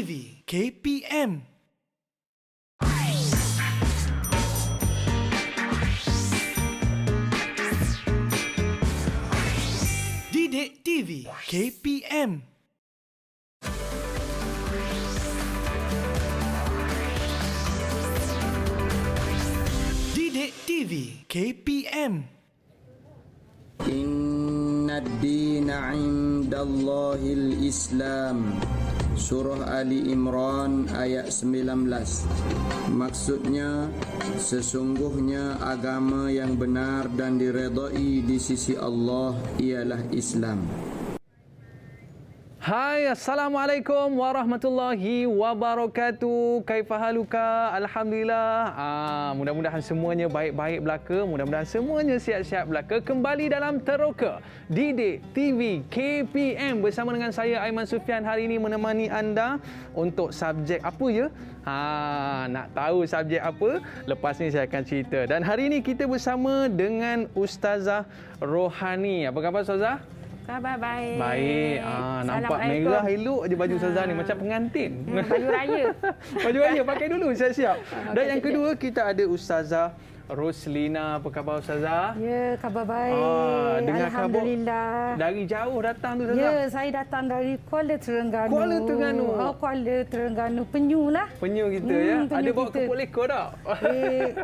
TV KPM. Didik TV KPM. Didik TV KPM. Inna ad-dina 'indallahil Islam. Surah Ali Imran ayat 19. Maksudnya, sesungguhnya agama yang benar dan diredai di sisi Allah ialah Islam. Hai, Assalamualaikum warahmatullahi wabarakatuh. Kaifahaluka? Alhamdulillah. Mudah-mudahan semuanya baik-baik belaka. Mudah-mudahan semuanya sihat-sihat belaka. Kembali dalam Teroka Didik TV KPM bersama dengan saya Aiman Sufian. Hari ini menemani anda untuk subjek apa ya? Nak tahu subjek apa? Lepas ni saya akan cerita. Dan hari ini kita bersama dengan Ustazah Rohani. Apa khabar Ustazah? Khabar baik. Baik. Nampak merah elok je baju Ustazah ni macam pengantin. Baju raya. Baju raya pakai dulu siap-siap. Dan yang kedua kita ada Ustazah Roslina. Apa khabar Ustazah? Ya, khabar baik. Dengar Alhamdulillah. khabar dari jauh datang tu Ustazah. Ya, saya datang dari Kuala Terengganu. Kuala Terengganu. Kuala Terengganu. Penyu lah. Penyu kita ya. penyu Ada bawa kita. kepuk lekor tak?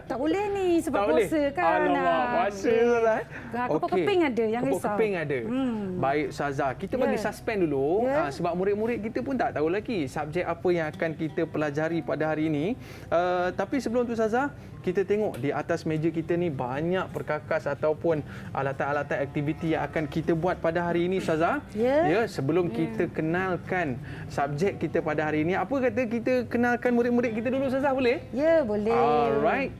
Tak boleh ni sebab Tak boleh? puasa kan. Alamak, puasa Ustazah. Kepuk keping ada, jangan Kepuk risau. keping ada. Baik Ustazah, kita bagi Ya. suspend dulu Ya. sebab murid-murid kita pun tak tahu lagi subjek apa yang akan kita pelajari pada hari ini. Tapi sebelum tu Ustazah, kita tengok di atas meja kita ni banyak perkakas ataupun alatan-alatan aktiviti yang akan kita buat pada hari ini Ustazah. Ya. Sebelum kita kenalkan subjek kita pada hari ini, apa kata kita kenalkan murid-murid kita dulu Ustazah, boleh? Ya, boleh. Alright.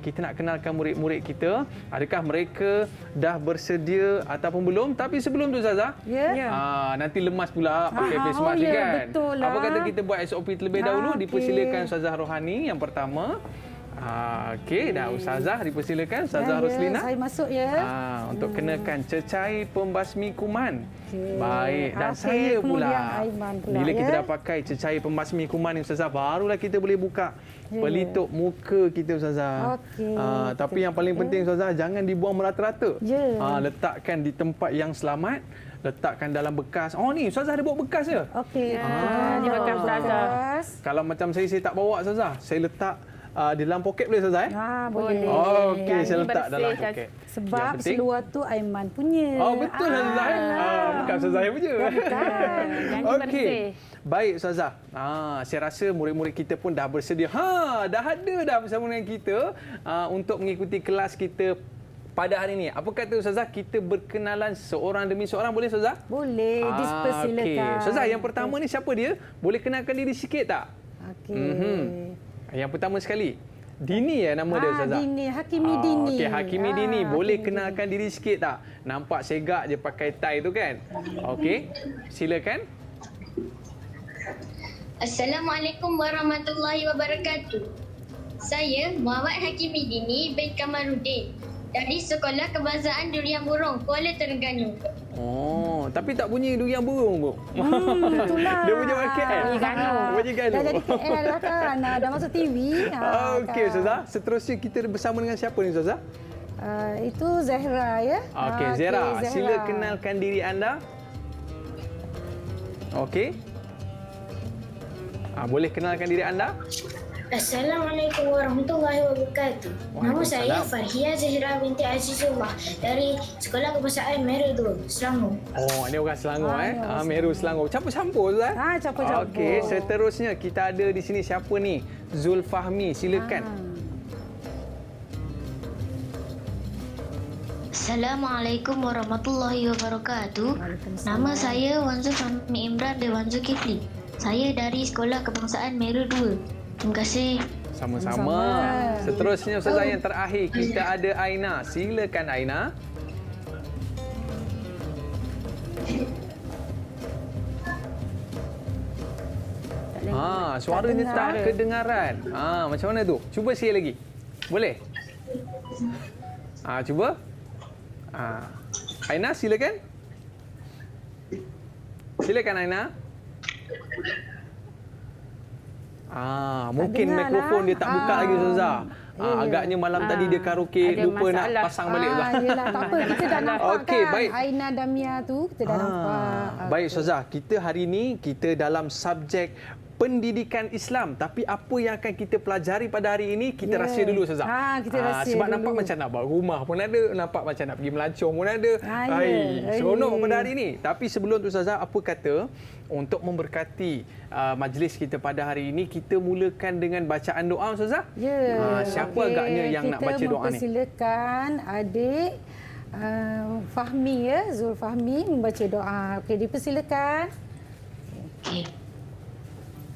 Kita nak kenalkan murid-murid kita. Adakah mereka dah bersedia ataupun belum? Tapi sebelum tu Ustazah, Ya. nanti lemas pula pakai face mask ya, kan. betul lah. Apa kata kita buat SOP terlebih dahulu? Okey. Dipersilakan Ustazah Rohani yang pertama. Okey, dah Ustazah dipersilakan. Ustazah Roslina. Saya masuk ya. Untuk kenakan cecair pembasmi kuman. Okey. Baik. Dan Okey, saya kemudian pula. Aiman pula, Bila kita ya. dah pakai cecair pembasmi kuman ni Ustazah, barulah kita boleh buka pelitup muka kita Ustazah. Okey. Tapi yang paling penting Ustazah, jangan dibuang merata-rata. Ya. Letakkan di tempat yang selamat. Letakkan dalam bekas. Oh ni Ustazah ada bawa bekas je. Okey. Ni bekas Ustazah. Kalau macam saya tak bawa Ustazah. Saya letak di dalam poket boleh Ustazah? Boleh. Okey, saya Yang letak bersih, dalam Ustaz. poket. Sebab Yang penting- seluar tu Aiman punya. Oh betul lah Ustazah. Bukan Ustazah saya punya. Yang Okey. Baik Ustazah. Saya rasa murid-murid kita pun dah bersedia. Dah ada dah bersama dengan kita untuk mengikuti kelas kita pada hari ini. Apa kata Ustazah, kita berkenalan seorang demi seorang, boleh Ustazah? Boleh, dipersilakan. Okey. Ustazah, yang pertama ni siapa dia? Boleh kenalkan diri sikit tak? Okey. Yang pertama sekali. Dini ya nama dia Ustazah? Dini, Hakimi Dini. Okey, Hakimi Dini. Boleh Hakimi kenalkan diri sikit tak? Nampak segak je pakai tie tu kan? Okey, silakan. Assalamualaikum warahmatullahi wabarakatuh. Saya Muhammad Hakimi Dini bin Kamaruddin dari Sekolah Kebangsaan Durian Burung, Kuala Terengganu. Oh, tapi tak bunyi durian burung bu. Itulah. Dia punya market kan? Bunyi ganu. Dah jadi KL lah kan. Dah masuk TV. Okey Ustazah, seterusnya kita bersama dengan siapa ni Ustazah? Itu Zahra ya. Okey, Zahra, sila kenalkan diri anda. Okey. Boleh kenalkan diri anda? Assalamualaikum warahmatullahi wabarakatuh. Nama saya Farhia Zahira binti Azizullah dari Sekolah Kebangsaan Meru 2, Selangor. Oh, ini orang Selangor Meru Selangor. Campur-campur Ustaz. Campur-campur. Okey, seterusnya kita ada di sini siapa ni? Zulfahmi, silakan. Assalamualaikum warahmatullahi wabarakatuh. Nama saya Wanzu Fahmi Imran bin Wanzu Kifli. Saya dari Sekolah Kebangsaan Meru 2. Terima kasih. Sama-sama. Seterusnya Ustazah yang terakhir kita ada Aina. Silakan Aina. Suaranya tak kedengaran. Macam mana tu? Cuba sekali lagi. Boleh? Cuba. Aina silakan. Silakan Aina. Mungkin dengar mikrofon lah. dia tak buka lagi Ustazah. Ya. Agaknya malam tadi dia karaoke Ada lupa nak masalah. pasang balik Ustazah. Yelah, tak apa. Kita dah nampak Okey, kan. baik. Aina Damia tu, kita dah nampak. Baik Ustazah, kita hari ini kita dalam subjek pendidikan Islam. Tapi apa yang akan kita pelajari pada hari ini, kita rahsia dulu Ustazah. Kita rahsia sebab dulu. nampak macam nak buat rumah pun ada, nampak macam nak pergi melancong pun ada. Ya. Seronok pada hari ini. Tapi sebelum tu Ustazah, apa kata untuk memberkati majlis kita pada hari ini, kita mulakan dengan bacaan doa Ustazah? Ya. Siapa Okey, agaknya yang nak baca doa ni? Kita mempersilakan adik Fahmi ya, Zul Fahmi membaca doa. Okey, dipersilakan. Okay.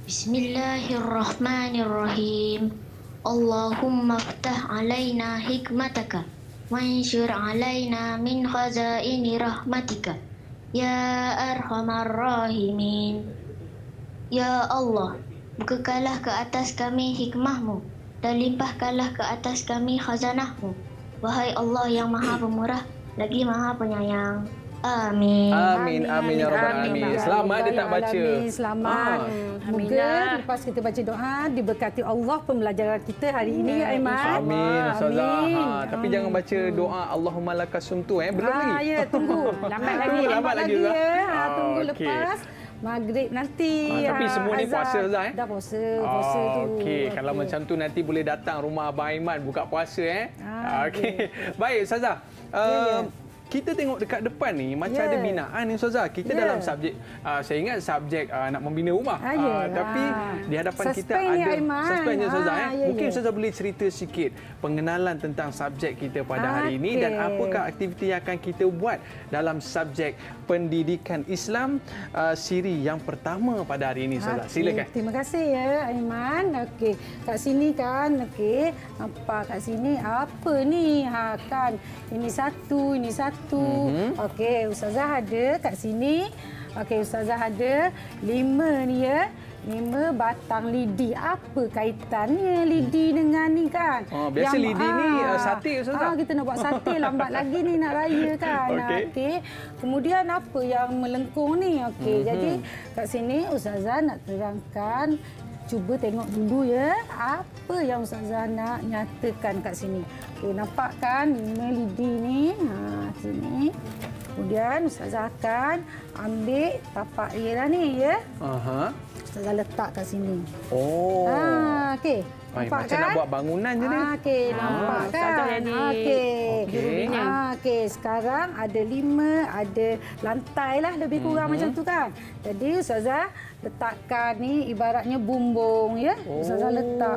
Bismillahirrahmanirrahim. Allahumma ftah alaina hikmataka wanshur alaina min khazaini rahmatika ya arhamar rahimin. Ya Allah, bukakanlah ke atas kami hikmahmu dan limpahkanlah ke atas kami khazanahmu. Wahai Allah yang Maha Pemurah lagi Maha Penyayang. Amin. Amin, amin ya rabbal alamin. Selamat dia tak baca. Selamat. Moga lepas kita baca doa diberkati Allah pembelajaran kita hari ini Aiman. Amin Ustazah. Amin. Tapi jangan baca doa Allahumma lakasumtu belum lagi. Ya, tunggu. Lambat lagi. Lambat lagi Ustazah. ya. Tunggu Okey. lepas maghrib nanti. Tapi semua ni azan. puasa Ustazah Dah puasa tu. Okey, kalau macam tu nanti boleh datang rumah Abang Aiman buka puasa Okey. Baik Ustazah. Kita tengok dekat depan ni macam ada binaan ni Ustazah. Kita dalam subjek saya ingat subjek nak membina rumah. Tapi di hadapan kita ada suspense Ustazah Mungkin Ustazah boleh cerita sikit pengenalan tentang subjek kita pada hari ini dan apakah aktiviti yang akan kita buat dalam subjek pendidikan Islam siri yang pertama pada hari ini Ustazah. Silakan. Terima kasih ya Aiman. Okey, kat sini kan nampak kat sini apa ni? Kan ini satu. Okey, Ustazah ada kat sini. Okey, Ustazah ada 5 ni ya. 5 batang lidi. Apa kaitannya lidi dengan ni kan? Biasa lidi ni sate Ustazah. Kita nak buat sate lambat lagi ni nak raya kan. Okey. Kemudian apa yang melengkung ni? Okey, jadi kat sini Ustazah nak terangkan. Cuba tengok dulu ya, apa yang Ustazah nak nyatakan kat sini. Okey, nampak kan 5 lidi ni? Sini. Kemudian Ustazah akan ambil tapak dia ni ya. Ustazah letak kat sini. Okey. Nampak macam nak buat bangunan je ni. Okey, nampak kan? Ustazah jadi Okey. Okey, sekarang ada 5, ada lantai lah lebih kurang macam tu kan. Jadi Ustazah letakkan ni ibaratnya bumbung ya. Ustazah letak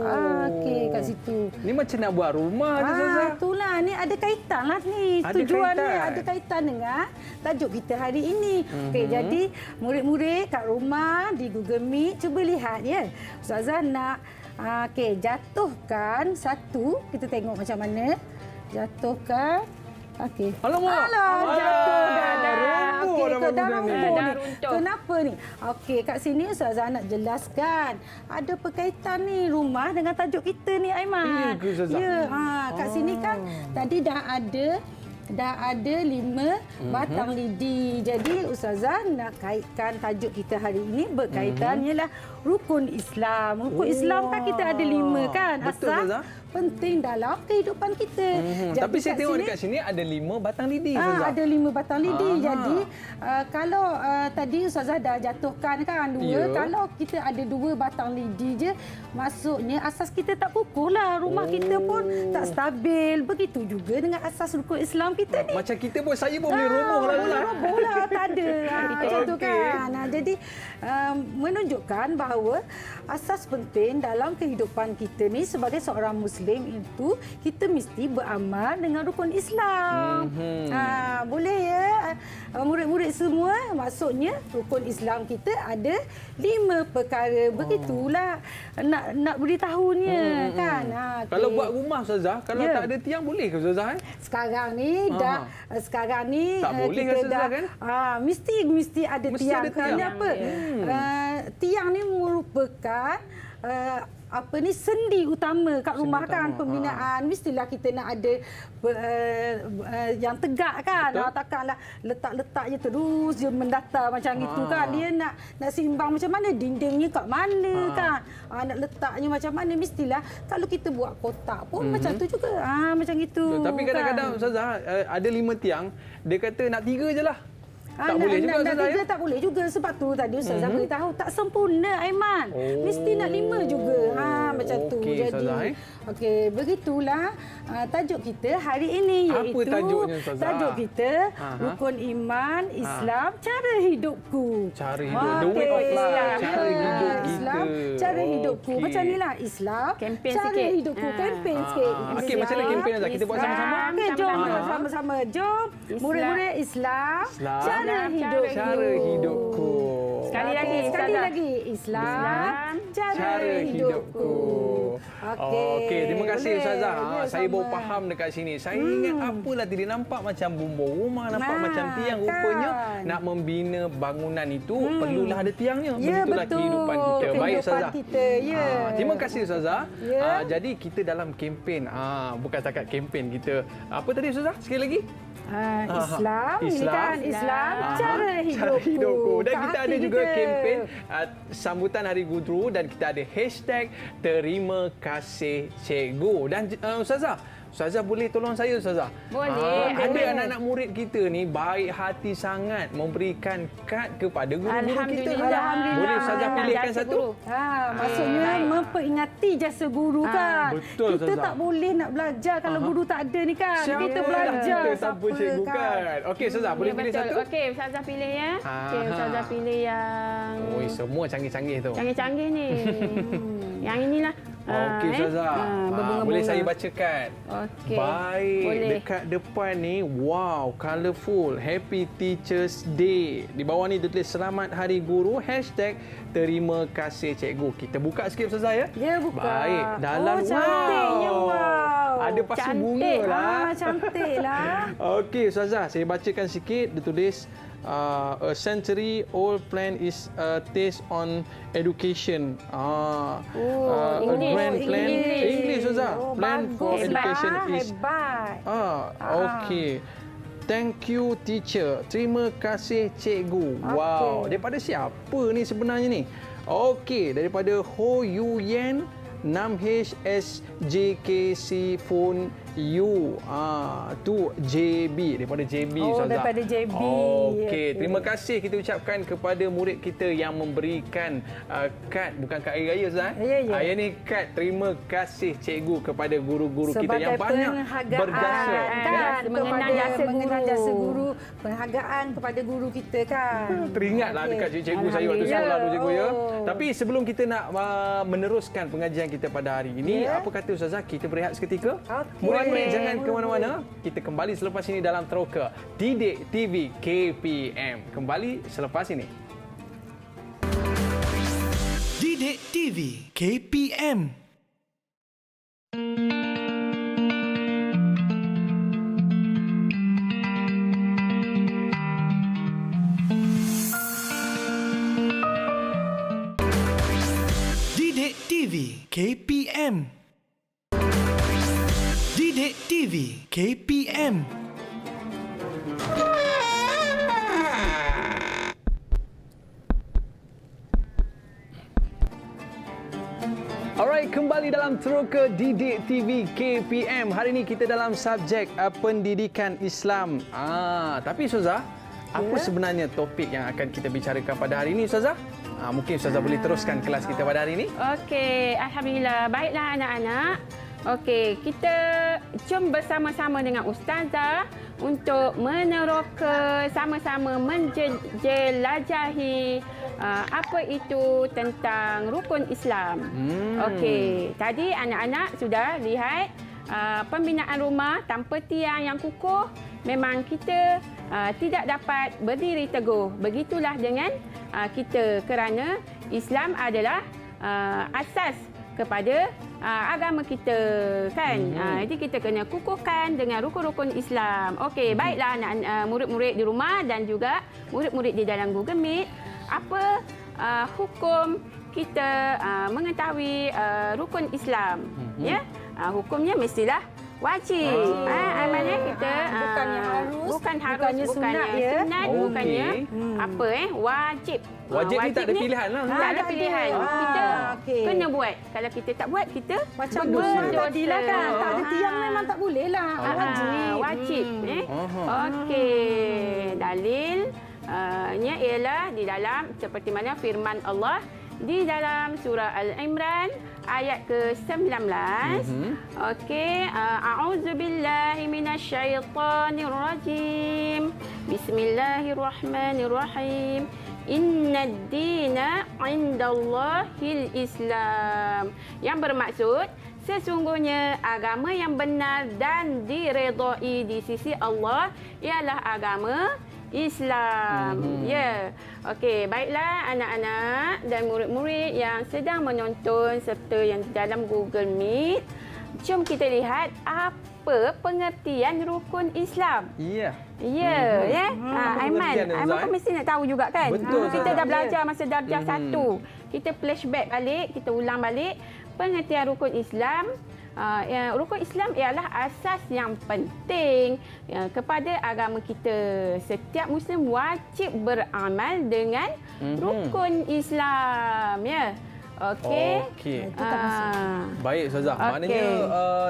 okey kat situ. Ni macam nak buat rumah je Ustazah. Itulah ni ada kaitan lah ni. Ada Tujuan kaitan. ni ada kaitan dengan tajuk kita hari ini. Okey, jadi murid-murid kat rumah di Google Meet cuba lihat ya. Ustazah nak jatuhkan satu. Kita tengok macam mana. Jatuhkan. Okey. Alamak. Jatuh dah. Roboh dah Dah bangunan ni. roboh ni. runtuh. Kenapa ni? Okey, kat sini Ustazah nak jelaskan. Ada perkaitan ni rumah dengan tajuk kita ni Aiman. Ya ke, Ustazah? Ya, kat sini kan tadi dah ada 5 batang lidi. Jadi Ustazah nak kaitkan tajuk kita hari ini berkaitan ialah rukun Islam. Rukun Islam kan kita ada 5 kan? Betul, Asas Ustazah. penting dalam kehidupan kita. Jadi Tapi saya kat tengok sini, dekat sini ada 5 batang lidi Ustazah. ada 5 batang lidi. Jadi kalau tadi Ustazah dah jatuhkan kan 2. Ya. Kalau kita ada 2 batang lidi je, maksudnya asas kita tak kukuh lah. Rumah kita pun tak stabil. Begitu juga dengan asas rukun Islam kita ni. Macam kita pun, saya pun boleh roboh lah Boleh Ustazah. roboh lah. Tak ada. Macam tu Okey. kan. Jadi menunjukkan bahawa asas penting dalam kehidupan kita ni sebagai seorang Muslim itu kita mesti beramal dengan rukun Islam. Boleh ya murid-murid semua, maksudnya rukun Islam kita ada 5 perkara. Begitulah nak beritahunya kan. Kalau okey. buat rumah Ustazah, kalau Ya. tak ada tiang boleh ke Ustazah? Sekarang ni sekarang ni Tak boleh kita kan, Ustazah, dah kan? mesti ada Mesti tiang. ada Kerana tiang. apa? Tiang ni merupakan sendi utama kat rumah kan, pembinaan. Mestilah kita nak ada yang tegak kan. Takkanlah letak-letak je terus je mendata macam itu kan. Dia nak simbang macam mana, dindingnya kat mana kan. Nak letaknya macam mana, mestilah kalau kita buat kotak pun macam tu juga. Macam itu. Tapi kadang-kadang Ustazah ada 5 tiang, dia kata nak 3 je lah. Tak boleh juga Ustazah ya? Tak boleh juga. Sebab tu tadi Ustazah beritahu tak sempurna Aiman. Mesti nak 5 juga. Macam tu. Okey, Jadi Ustazah, okey, begitulah tajuk kita hari ini, iaitu apa tajuknya Ustazah? Tajuk kita rukun iman Islam cara hidupku. Cara hidup, the way of life, cara hidup Islam, kita. cara hidupku. Macam inilah Islam, Kempen cara sikit. hidupku. Kempen sikit. Okey, macam mana kempen Ustazah? Kita buat sama-sama. Okey, jom Sama-sama. sama-sama. Jom. Murid-murid Islam, cara hidupku. Cara hidupku. Sekali lagi, Sekali Ustazah. lagi. Islam, cara hidupku. Okey, terima kasih boleh. Ustazah. Ya, Saya baru sama. faham dekat sini. Saya ingat apalah tadi nampak macam bumbung rumah, nampak macam tiang. Rupanya kan. nak membina bangunan itu perlulah ada tiangnya. Ya, Begitulah betul. kehidupan kita. Baik Kehidupan Ustazah. kita, ya. Terima kasih Ustazah. Ya. Jadi kita dalam kempen. Bukan setakat kempen kita. Apa tadi Ustazah? Sekali lagi. Islam, ini kan Islam, cara hidupku. Dan Kat kita hati ada juga kita. kempen sambutan Hari Guru dan kita ada hashtag Terima Kasih Cikgu. Dan Ustazah boleh tolong saya Ustazah? Boleh. Ada Boleh. anak-anak murid kita ni baik hati sangat memberikan kad kepada guru-guru kita. Alhamdulillah. Boleh Ustazah pilihkan Jasa satu? guru. Maksudnya memperingati jasa guru kan. betul, Kita Ustazah. tak boleh nak belajar kalau guru tak ada ni kan. Kita Siapalah belajar kita tanpa cikgu kan. Okey Ustazah, boleh Ya, pilih betul. satu? Okey, Ustazah pilih ya. Okey, Ustazah pilih yang Oi, semua canggih-canggih tu. canggih-canggih ni. Yang inilah. Okey Ustazah. berbunga-bunga. Boleh saya bacakan? Okey. Baik. Boleh. Dekat depan ni, wow, colourful. Happy Teachers Day. Di bawah ni dia tulis Selamat Hari Guru. Hashtag Terima Kasih Cikgu. Kita buka sikit Ustazah ya? Ya, buka. Baik. Dalam cantiknya, wow. Ada pasu Cantik. bunga lah. Cantiklah. Okey Ustazah, saya bacakan sikit. Dia tulis a century-old plan is a taste on education. A English. grand plan. English Ustazah. Plan for bagus. education is. Hebat. Okey. Thank you teacher. Terima kasih cikgu. Wow. Daripada siapa ni sebenarnya ni? Okey, daripada Ho Yu Yen 6HSJKC phone U. Tu JB, daripada JB Ustazah. Daripada JB. Okey, terima kasih kita ucapkan kepada murid kita yang memberikan kad, bukan kad hari raya Ustaz. Ya, ya. Yang ni kad terima kasih cikgu kepada guru-guru kita yang Sebagai banyak penghargaan, berjasa. kan, mengenang jasa guru. mengenang jasa guru, penghargaan kepada guru kita kan. Teringatlah Okey. dekat cikgu saya waktu Alhamdulillah. sekolah tu cikgu ya. Oh. Tapi sebelum kita nak meneruskan pengajian kita pada hari ini, apa kata Ustazah, kita berehat seketika? Okey. Murid-murid jangan ke Boleh. mana-mana. Kita kembali selepas ini dalam Teroka Didik TV KPM. Kembali selepas ini. Didik TV KPM. Didik TV KPM. Didik TV KPM. Alright, kembali dalam Teroka Didik TV KPM. Hari ini kita dalam subjek pendidikan Islam. Tapi Ustazah, apa sebenarnya topik yang akan kita bicarakan pada hari ini Ustazah? Mungkin Ustazah boleh teruskan kelas kita pada hari ini. Okey, alhamdulillah. Baiklah anak-anak. Okey, kita jom bersama-sama dengan Ustazah untuk meneroka, sama-sama menjelajahi apa itu tentang rukun Islam. Okey, tadi anak-anak sudah lihat pembinaan rumah tanpa tiang yang kukuh, memang kita tidak dapat berdiri teguh. Begitulah dengan kita, kerana Islam adalah asas kepada agama kita kan. Jadi kita kena kukuhkan dengan rukun-rukun Islam. Okey, baiklah anak murid-murid di rumah dan juga murid-murid di dalam Google Meet, apa hukum kita mengetahui rukun Islam. Ya, hukumnya mestilah wajib. Amalnya kita bukannya harus, bukannya sunat, bukannya apa wajib. Wajib ni tak ada pilihan lah. Tak ada pilihan. Kita kena buat. Kalau kita tak buat, kita macam tadilah kan. Tak ada tiang memang tak boleh lah. Wajib. Okey. Dalil nya ialah di dalam seperti mana firman Allah di dalam surah Al-Imran ayat ke-19. Okey, a'udzubillahi minasyaitonirrajim. Bismillahirrahmanirrahim. Innad dina 'indallahil Islam. Yang bermaksud sesungguhnya agama yang benar dan diredai di sisi Allah ialah agama Islam. Ya. Okey, baiklah anak-anak dan murid-murid yang sedang menonton serta yang dalam Google Meet. Jom kita lihat apa pengertian rukun Islam. Ya. Ya. Aiman pun mesti nak tahu juga kan? Betul, kita dah Ustazah. belajar masa darjah 1. Kita flashback balik, kita ulang balik pengertian rukun Islam. Rukun Islam ialah asas yang penting kepada agama kita. Setiap Muslim wajib beramal dengan rukun Islam. Ya. Okey. Baik Ustazah. Maknanya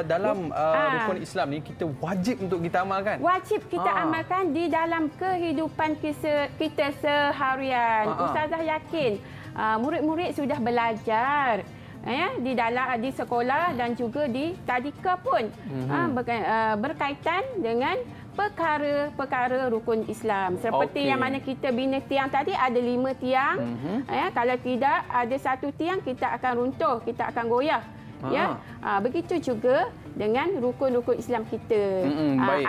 dalam rukun Islam ni kita wajib untuk kita amalkan. Wajib kita amalkan di dalam kehidupan kita seharian. Ustazah yakin murid-murid sudah belajar di sekolah dan juga di tadika pun berkaitan dengan perkara-perkara rukun Islam. Seperti yang mana kita bina tiang tadi ada 5 tiang. Kalau tidak ada 1 tiang kita akan runtuh, kita akan goyah. Ya, begitu juga dengan rukun-rukun Islam kita.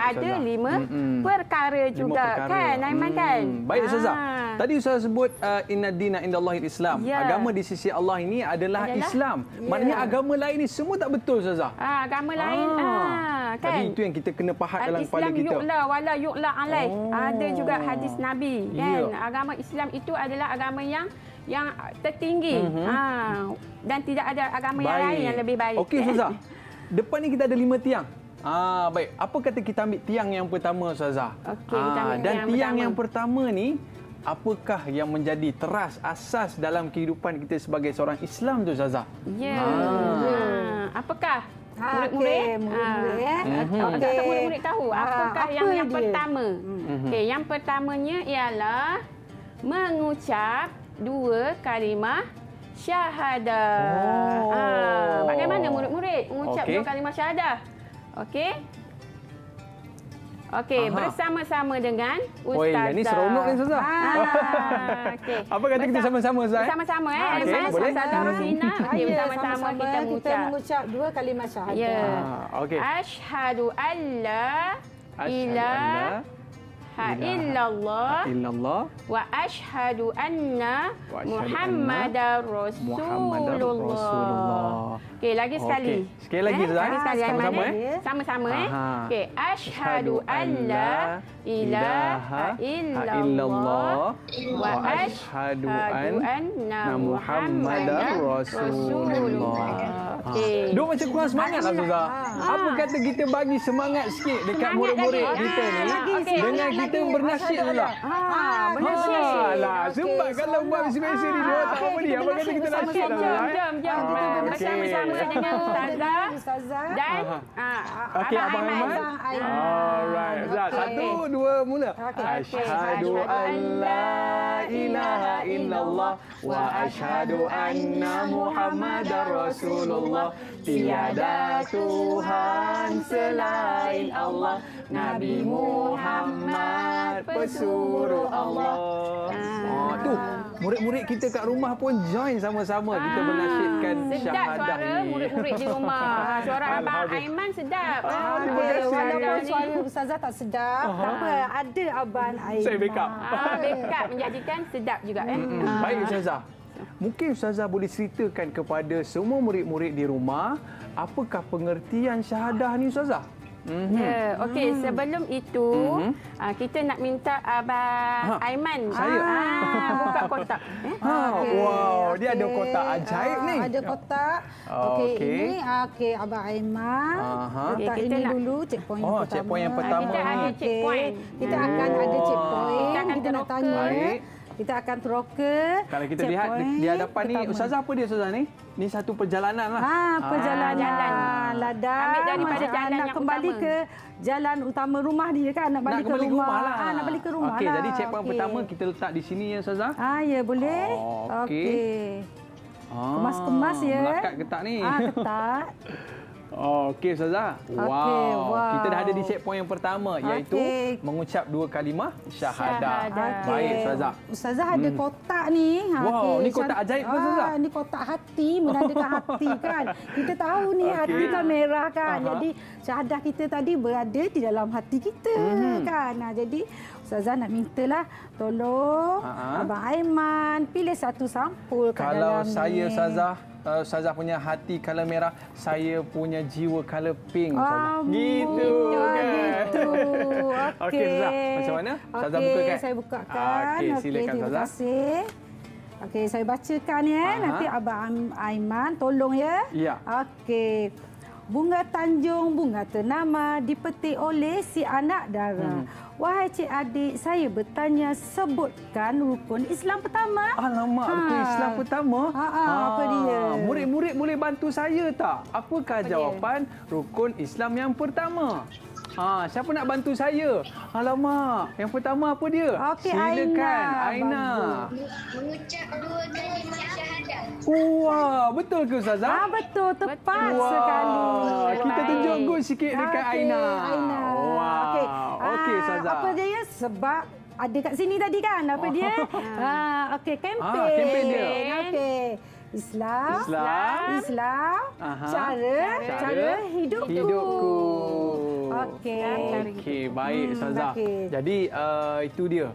Ada 5 perkara juga kan, Aiman kan? Baik Ustazah. Tadi Ustazah sebut inna dina indallahil Islam. Agama di sisi Allah ini adalah Islam. Maknanya agama lain ni semua tak betul Ustazah. Agama lain kan. Jadi itu yang kita kena faham dalam kepala kita. Islam yu'la wala yu'la alaih. Ada juga hadis Nabi kan. Agama Islam itu adalah agama yang tertinggi. Dan tidak ada agama yang lain yang lebih baik. Okey Ustazah. Depan ni kita ada 5 tiang. Baik. Apa kata kita ambil tiang yang pertama Ustazah? Okey, kita ambil dan tiang yang pertama ni apakah yang menjadi teras asas dalam kehidupan kita sebagai seorang Islam tu Ustazah? Ya. Apakah murid-murid? Atau murid-murid tahu apakah yang pertama? Okey, yang pertamanya ialah mengucap 2 kalimah syahadah. Bagaimana murid-murid mengucap 2 kalimah syahadah? Okey. Bersama-sama dengan Ustazah. Ini seronok ni Ustazah. Okey. Apa kata kita sama-sama Ustazah? Bersama-sama Okey, boleh. Ustazah Rosina. Okey, bersama-sama kita mengucap 2 kalimah syahadah. Ya. Okey. Asyhadu an la ilaha illallah wa asyhadu anna Muhammadar Rasulullah. Okey, lagi sekali. Sekali lagi Ustazah. Lagi sekali Sama-sama Sama-sama Okey, asyhadu an la ilaha illallah wa asyhadu anna Muhammadar Rasulullah. Okey. Duk macam kurang semangat lah Ustazah. Apa kata kita bagi semangat sikit dekat murid-murid kita ni dengan kita bernasyid pula. Bernasyid. Alah, sebab kalau buat biasa ni dia tak apa ni. Apa kata kita nasyid lah. Jom. Bersama-sama dengan Ustazah dan Abang Aiman. Alright. Ustazah, 1, 2, mula. Asyhadu an la ilaha illallah wa asyhadu anna Muhammadar Rasulullah. Tiada Tuhan selain Allah. Nabi Muhammad pesuruh Allah. Tu murid-murid kita kat rumah pun join sama-sama kita bernasyidkan sedap syahadah suara ini. murid-murid di rumah. Suara Abang Aiman sedap. Walaupun suara Ustazah tak sedap, tak apa, ada Abang Aiman. Saya backup. Backup menjadikan sedap juga. Baik Ustazah. Mungkin Ustazah boleh ceritakan kepada semua murid-murid di rumah apakah pengertian syahadah ni Ustazah? Ya, okey. Sebelum itu, kita nak minta Abang Aiman. Saya? Buka kotak. Wow, dia ada kotak ajaib ni. Ada kotak. Okey, Okey. ini Abang Aiman. Letak Okey, kita ini nak- dulu checkpoint yang pertama. checkpoint yang pertama Kita ada ni. checkpoint. Kita akan ada checkpoint. Kita akan Kita nak teroka. tanya. Baik. Kita akan teroka. Kalau kita lihat di hadapan ni, pertama. Ustazah apa dia Ustazah ni? Ni satu perjalanan lah. Perjalanan jalan. ladang. Ambil daripada Macam jalan nak yang kembali utama. ke jalan utama rumah dia kan? Nak balik ke kembali rumah. lah. Nak balik ke rumah Okey, lah. jadi checkpoint Okey. pertama kita letak di sini ya Ustazah. Ya boleh. Okey. Kemas-kemas ya. Melekat ketak ni. Ketat. Okey Ustazah. Wow. wow. Kita dah ada di checkpoint yang pertama iaitu Okey. mengucap 2 kalimah syahadah. Syahadah. Baik Ustazah. Ustazah ada kotak ni. Wow, ni kotak Ustaz- ajaib ke, Ustazah? Ni kotak hati, menandakan hati kan. Kita tahu ni Okey. hati kan merah kan. Aha. Jadi syahadah kita tadi berada di dalam hati kita kan. Jadi Ustazah nak mintalah tolong Abang Aiman pilih satu sampul kat Kalau dalam saya ni. Ustazah punya hati color merah, saya punya jiwa color pink Ustazah. Gitu kan? Gitu. Okey. Okey, Ustazah. Macam mana? Ustazah buka kan? Saya bukakan. Okey, silakan terima Ustazah. kasih. Okey, saya bacakan ya. Nanti Abang Aiman tolong ya. Ya. Okey. Bunga Tanjung, bunga ternama dipetik oleh si anak dara. Wahai cik adik, saya bertanya, sebutkan rukun Islam pertama. Alamak, rukun Islam pertama. Apa dia? Murid-murid boleh bantu saya tak? Apakah jawapan rukun Islam yang pertama? Siapa nak bantu saya? Alamak, yang pertama apa dia? Okey, Silakan, Aina. Aina. Mengucap 2 kalimah syahadah. Wah, betul ke Ustazah? Betul, tepat Betul. sekali. Kita Baik. tunjuk good sikit dekat Okey, Aina. Aina. Wow. Okey. Okey, Ustazah. Apa dia ya? Sebab ada kat sini tadi kan? Apa dia? Okey, kempen. kempen dia. Okey. Islam. Islam. Aha. Cara hidupku. Okey. Okey, baik Ustazah. okey. Jadi itu dia.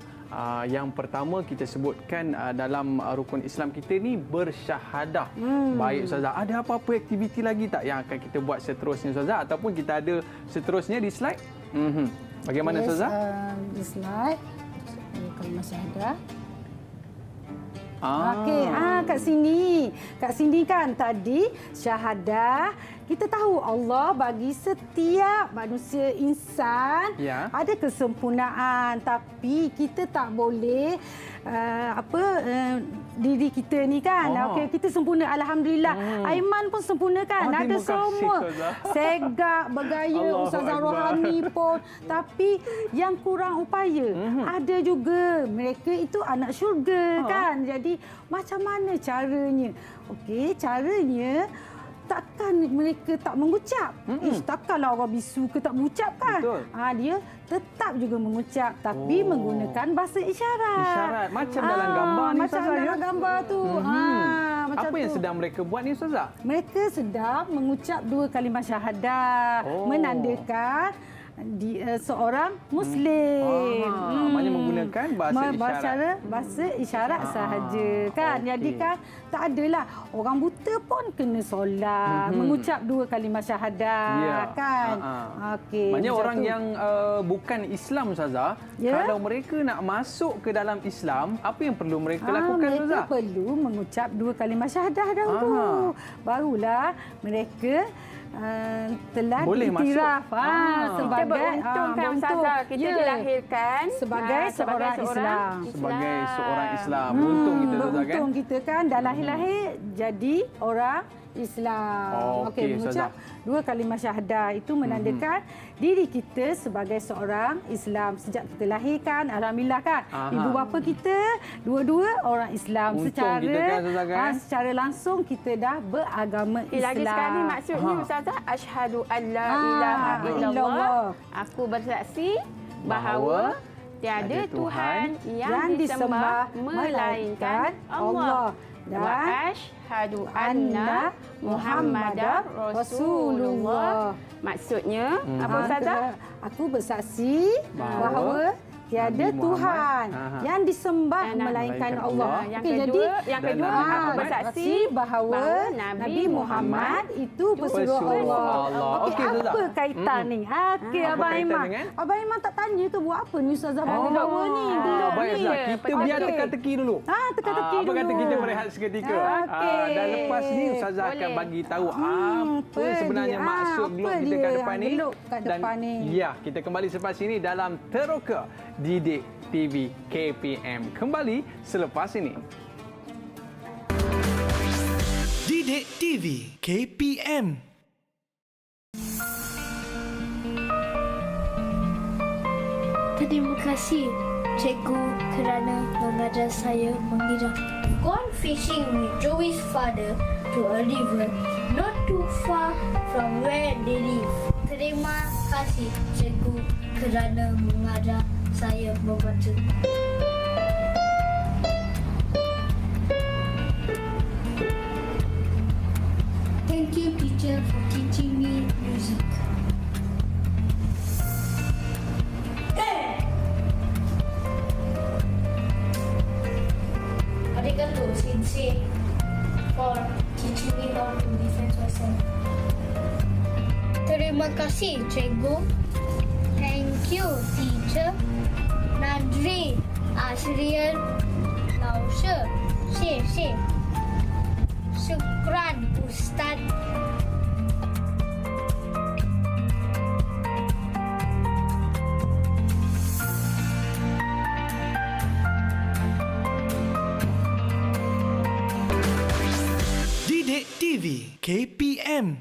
Yang pertama kita sebutkan dalam rukun Islam kita ni bersyahadah. Baik Ustazah. Ada apa-apa aktiviti lagi tak yang akan kita buat seterusnya Ustazah ataupun kita ada seterusnya di slide? Bagaimana Ustazah? Di slide. Kalimah syahadah. Okey, kat sini. Kat sini kan tadi syahadah. Kita tahu Allah bagi setiap manusia insan ada kesempurnaan, tapi kita tak boleh diri kita ni kan. Okey, kita sempurna alhamdulillah. Aiman pun sempurna kan. Ada terima kasih, semua. Ustazah. Segak bergaya Allahu Ustazah Akbar. Rohani pun, tapi yang kurang upaya. Ada juga mereka itu anak syurga kan. Jadi macam mana caranya? Okey, caranya takkan mereka tak mengucap. Takkanlah orang bisu ke tak mengucap kan? Betul. Dia tetap juga mengucap tapi menggunakan bahasa isyarat. Isyarat. Macam dalam gambar ni, Macam Ustazah, dalam ya? gambar tu. Macam Apa yang tu. sedang mereka buat ni Ustazah? Mereka sedang mengucap 2 kalimah syahadah. Menandakan seorang Muslim. Maknanya menggunakan bahasa isyarat. Bahasa isyarat sahaja kan. okey. Jadi kan tak adalah orang buta pun kena solat, mengucap 2 kalimah syahadah kan. Okey. Maknanya macam orang tu. yang bukan Islam Ustazah, kalau mereka nak masuk ke dalam Islam, apa yang perlu mereka lakukan mereka Ustazah? perlu mengucap 2 kalimah syahadah dahulu. Barulah mereka telah Boleh diiktiraf Kita sebagai beruntung kan Ustazah. Kita dilahirkan sebagai seorang Islam. Sebagai seorang Islam. Beruntung kita Ustazah kan? Beruntung kita kan dah lahir-lahir jadi orang Islam. Okey, mengucap 2 kalimah syahadah itu menandakan diri kita sebagai seorang Islam. Sejak kita lahirkan, alhamdulillah kan. Ibu bapa kita dua-dua orang Islam. Untung kita kan, Ustazah, kan? Secara langsung kita dah beragama Islam. Lagi sekali maksudnya Ustazah, asyhadu an la ilaha illallah. Aku bersaksi bahawa tiada Tuhan yang disembah melainkan Allah. Wa asyhadu anna Muhammadar Rasulullah. Maksudnya apa Ustazah? Aku bersaksi bahawa tiada Nabi Muhammad. Tuhan yang disembah melainkan Allah. Yang Okey, kedua, jadi yang kedua Nabi aku Muhammad bersaksi bahawa Nabi Muhammad itu pesuruh pesuruh Allah. Allah. Okey, Okey, Ustazah. apa kaitan ni? Okey, Apa Abang kaitan Aiman. dengan? Abang Aiman tak tanya tu buat apa ni Ustazah bawa ni? Gelap Baik, ni. Ustazah. Kita biar Okey. teka-teki dulu. Teka-teki Apa kata dulu. kita berehat seketika? Okey. Dan lepas ni Ustazah akan Boleh. bagi tahu apa sebenarnya dia? maksud Apa globe kita dia kat depan ni. globe kat depan ni? Ya, kita kembali selepas ini dalam Teroka Didik TV KPM. Kembali selepas ini. Didik TV KPM. Terima kasih, cikgu, kerana mengajar saya mengira. Gone fishing with Joey's father to a river not too far from where they live. Terima kasih, cikgu, kerana mengajar saya membaca. Thank you, teacher, for teaching me music. Arigato, sensei, for teaching me how to defend myself. Terima kasih, cikgu. Thank you, teacher. Nadri, 阿斯利恩，老师，谢谢。Syukran, Ustaz. Didik TV KPM.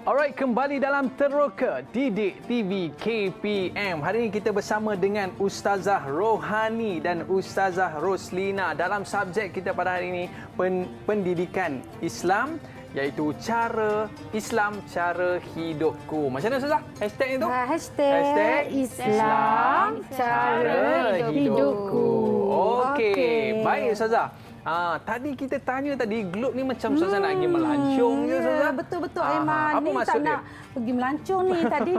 Alright, kembali dalam Teroka Didik TV KPM. Hari ini kita bersama dengan Ustazah Rohani dan Ustazah Roslina dalam subjek kita pada hari ini pendidikan Islam, iaitu cara Islam, cara hidupku. Macam mana Ustazah? Hashtag itu? Hashtag Islam cara hidupku. Okey. Baik Ustazah. Tadi kita tanya tadi, globe ni macam Ustazah nak pergi melancong je Ustazah. Betul-betul Aiman. Apa Ni maksud tak dia? nak pergi melancong ni. Tadi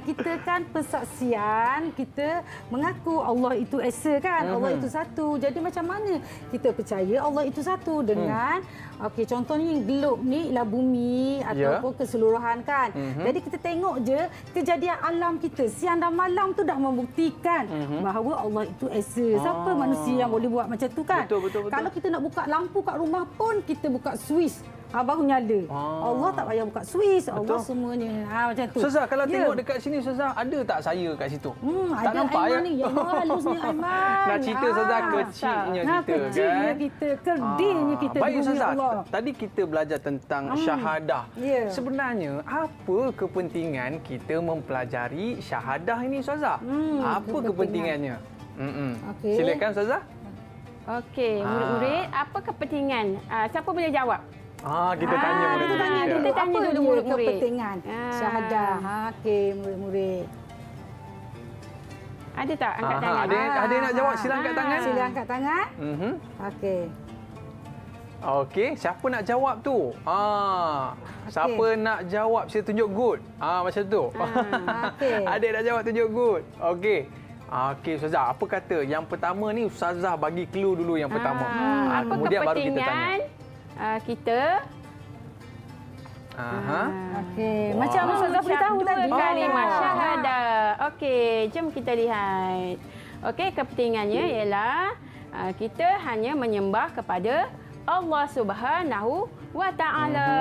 kita kan persaksian, kita mengaku Allah itu esa kan. Allah itu satu. Jadi macam mana kita percaya Allah itu satu dengan okey, contohnya globe ni ialah bumi ataupun keseluruhan kan. Jadi kita tengok je kejadian alam kita siang dan malam tu dah membuktikan bahawa Allah itu esa. Siapa manusia yang boleh buat macam tu kan? Betul. Kalau kita nak buka lampu kat rumah pun kita buka switch. Baru nyala. Allah tak payah buka switch. Allah semuanya. Macam tu. Ustazah, kalau tengok dekat sini Ustazah, ada tak saya kat situ? Tak ada nampak Aiman ya? ni. Ya halusnya Aiman. Nak cerita Ustazah kecilnya kita kecilnya kan? kita. Kerdilnya kita. Baik di bumi Ustazah, Allah. tadi kita belajar tentang syahadah. Ya. Sebenarnya apa kepentingan kita mempelajari syahadah ini Ustazah? Apa kepentingannya? Okey. Silakan Ustazah. Okey, murid-murid, apa kepentingan? Siapa boleh jawab? Kita tanya murid-murid. Kita tanya dulu. Kita tanya apa dulu dia murid-murid. kepentingan syahadah. Okey, murid-murid. Ada tak angkat tangan? Ada yang nak jawab? Sila angkat tangan. Sila angkat tangan. Okey. Okey, siapa nak jawab tu? Siapa nak jawab, saya tunjuk good. Macam tu. Okey. Adik nak jawab, tunjuk good. Okey. Okey, Ustazah, apa kata? Yang pertama ni Ustazah bagi clue dulu yang pertama. Apa Kemudian baru kita tanya. kepentingan kita? Okey. Macam Ustazah beritahu tadi. Kalimah syahadah. Okey, jom kita lihat. Okey, kepentingannya ialah kita hanya menyembah kepada Allah Subhanahu wa Taala,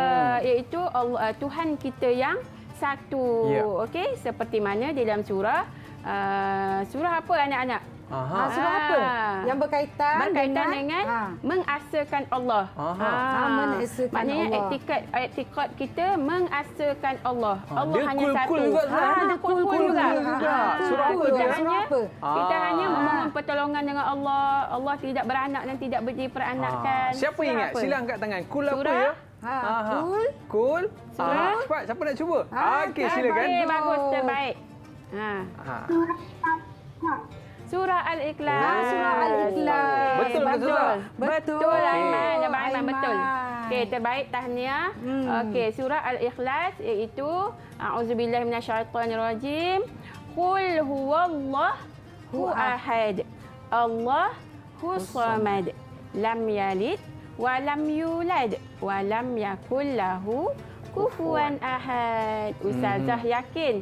iaitu Allah, Tuhan kita yang satu. Okey, seperti mana di dalam surah apa anak-anak? Surah apa? Yang berkaitan dengan mengasakan Allah. Mengasakan Maknanya Allah. etikad kita mengasakan Allah. Allah dia hanya satu. cool juga, Ada cool juga. Surah apa dia? Kita hanya memohon pertolongan dengan Allah. Allah tidak beranak dan tidak diperanakan. Siapa ingat? Sila angkat tangan. Cool apa Surah? ya? Cool. Cool. Surah? Cepat, siapa nak cuba? Okey, silakan. Okey, bagus, terbaik. Surah Al-Ikhlas. Surah Al-Ikhlas. Betul ke Surah? Betul, Aiman. Abang Aiman, betul. Okey, terbaik tahniah. Okey, surah Al-Ikhlas iaitu a'udzubillahi minasyaitonirrajim. Qul huwallahu ahad. Allahu samad. Lam yalid wa lam yulad wa lam yakul lahu kufuwan ahad. Ustazah yakin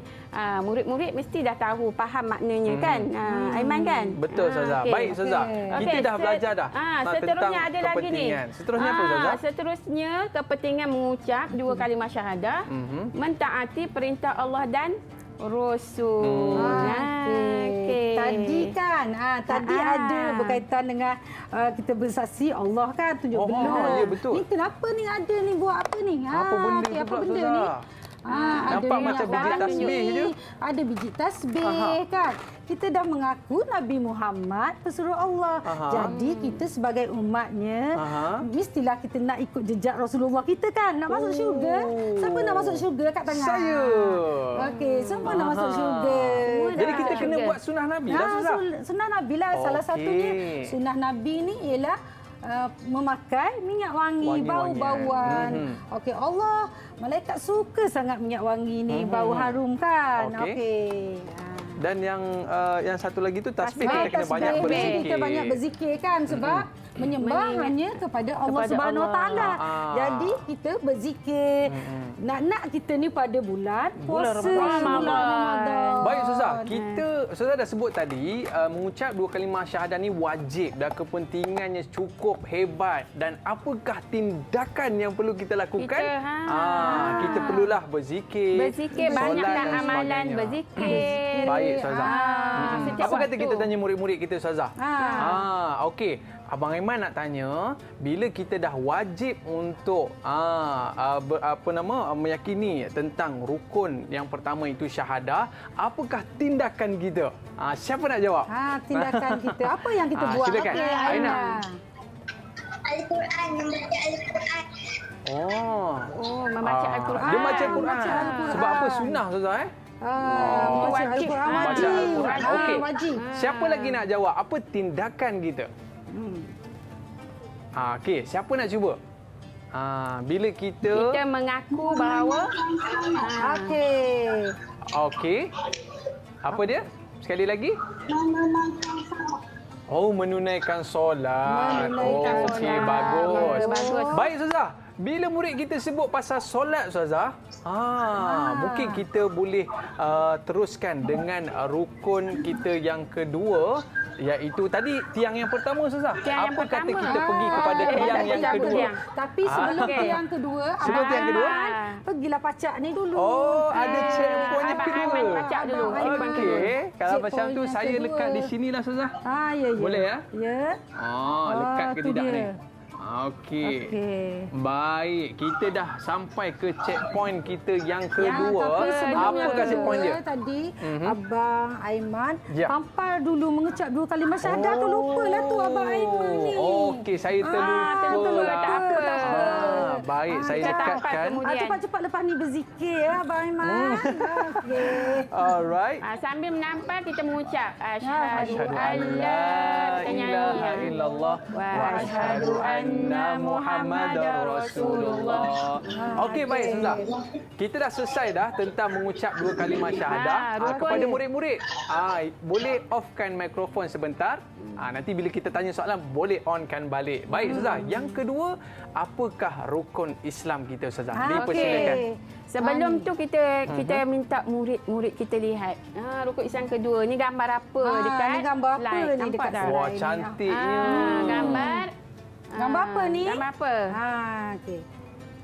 murid-murid mesti dah tahu, faham maknanya kan? Aiman kan? Betul Ustazah. Okey. Baik Ustazah. Kita dah belajar dah seterusnya tentang ada lagi ni. kepentingan. Seterusnya apa Ustazah? Seterusnya kepentingan mengucap dua kalimah syahadah, mentaati perintah Allah dan Rasul. Okey. Tadi kan, tadi ada berkaitan dengan kita bersaksi Allah kan, tunjuk benda. Ya, betul. Ni kenapa ni ada ni, buat apa ni? Apa benda tu apa pula benda Ustazah? ni? Nampak ada macam minyak biji tasbih wangi, je. ada biji tasbih kan. Kita dah mengaku Nabi Muhammad pesuruh Allah. Jadi kita sebagai umatnya mestilah kita nak ikut jejak Rasulullah kita kan. Nak masuk syurga. Siapa nak masuk syurga kat tangan? Saya. Okey, semua nak masuk syurga. Jadi kita kena buat sunnah Nabi lah Ustazah. Sunnah Nabi lah. Salah Okey. satunya sunnah Nabi ni ialah memakai minyak wangi, bau-bauan. Okey, Allah, malaikat suka sangat minyak wangi ni, bau harum kan. Okey. Dan yang satu lagi tu tasbih, kita kena Tasbih. banyak berzikir. Kita banyak berzikir kan sebab menyembah hanya kepada Allah Subhanahu Wa Taala. Jadi kita berzikir. Nak kita ni pada bulan puasa Ramadan. Baik Ustazah, Ustazah dah sebut tadi mengucap dua kalimah syahadah ni wajib dan kepentingannya cukup hebat, dan apakah tindakan yang perlu kita lakukan? Kita perlulah berzikir. Banyakkan amalan berzikir. Baik Ustazah. Apa kata waktu. kita tanya murid-murid kita Ustazah? Okey. Abang Aiman nak tanya, bila kita dah wajib untuk meyakini tentang rukun yang pertama itu syahadah, apakah tindakan kita? Siapa nak jawab? Tindakan kita. Apa yang kita buat? Silakan. Okey, Aina. Al-Quran, membaca Al-Quran. Membaca Al-Quran. Dia baca Al-Quran. Sebab apa? Sunnah Ustazah Baca wajib. Al-Quran Baca wajib. Al-Quran. Okey. Wajib. Siapa lagi nak jawab? Apa tindakan kita? Okey, siapa nak cuba? Bila kita mengaku bahawa Okey. Apa dia? Sekali lagi? Menunaikan solat. Okey, bagus. Baik Ustazah. Bila murid kita sebut pasal solat Ustazah, mungkin kita boleh teruskan dengan rukun kita yang kedua, iaitu tadi tiang yang pertama Ustazah. Apa kata kita pergi kepada tiang yang kedua? Tapi sebelum tiang kedua, Sebelum tiang kedua? pergilah pacak ni dulu. Ada checkpoint yang Abang kedua. Aiman pacak dulu. Okey, kalau macam Checkpoint tu yang saya kedua. lekat di sinilah Ustazah. Ya. Boleh ya? Ya. Lekat ke tu tidak dia. ni? Okey. Okey. Baik, kita dah sampai ke checkpoint kita yang kedua. Tapi sebelum Apakah yang checkpoint dia? kedua tadi, Abang Aiman Ya. pampar dulu mengecap dua kalimah syahadah tu. Lupalah tu Abang Aiman ni. Okey, saya terlupa. terlupa. Tak apa. Baik, saya dekatkan. Cepat-cepat lepas ni berzikir ya Abang Aiman. Okey. Alright. Sambil menampal kita mengucap Asyhadu asyhadu an an la la ilaha illallah wa asyhadu anna Muhammadar Rasulullah. Okey, baik Ustazah. Kita dah selesai dah tentang mengucap dua kalimah syahadah. Kepada murid-murid, boleh offkan mikrofon sebentar. Nanti bila kita tanya soalan, boleh onkan balik. Baik Ustazah, yang kedua, apakah rukun Islam kita Ustazah? Dipersilakan. Sebelum tu kita minta murid-murid kita lihat. Rukun Islam kedua. Ni gambar apa dekat ni gambar apa slide? ni Nampak dekat tak? slide? Wah, cantiknya. Gambar. Gambar apa ni? Gambar apa? Okey.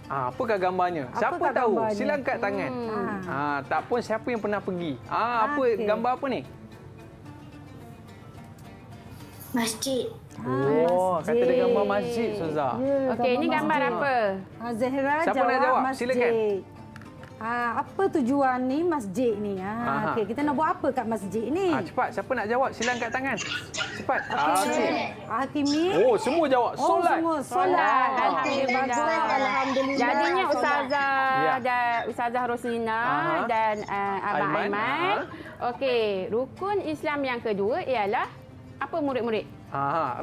Apakah gambarnya? Siapa Apakah tahu? gambarnya? Sila angkat tangan. Tak pun siapa yang pernah pergi. Apa Okey. gambar apa ni? Masjid. Kata dia gambar masjid Ustazah. Okey, ni gambar apa? Zahra Siapa nak jawab? masjid. Silakan. Apa tujuan ni masjid ni? Okey, kita nak buat apa kat masjid ni? Cepat, siapa nak jawab? Sila angkat tangan. Cepat. Okey. Hakimi. Semua jawab. Solat. Semua solat. Okey, bagus. Alhamdulillah. Jadinya Solat. Ustazah Roslina dan Abang Aiman. Aiman. Okey, rukun Islam yang kedua ialah apa murid-murid?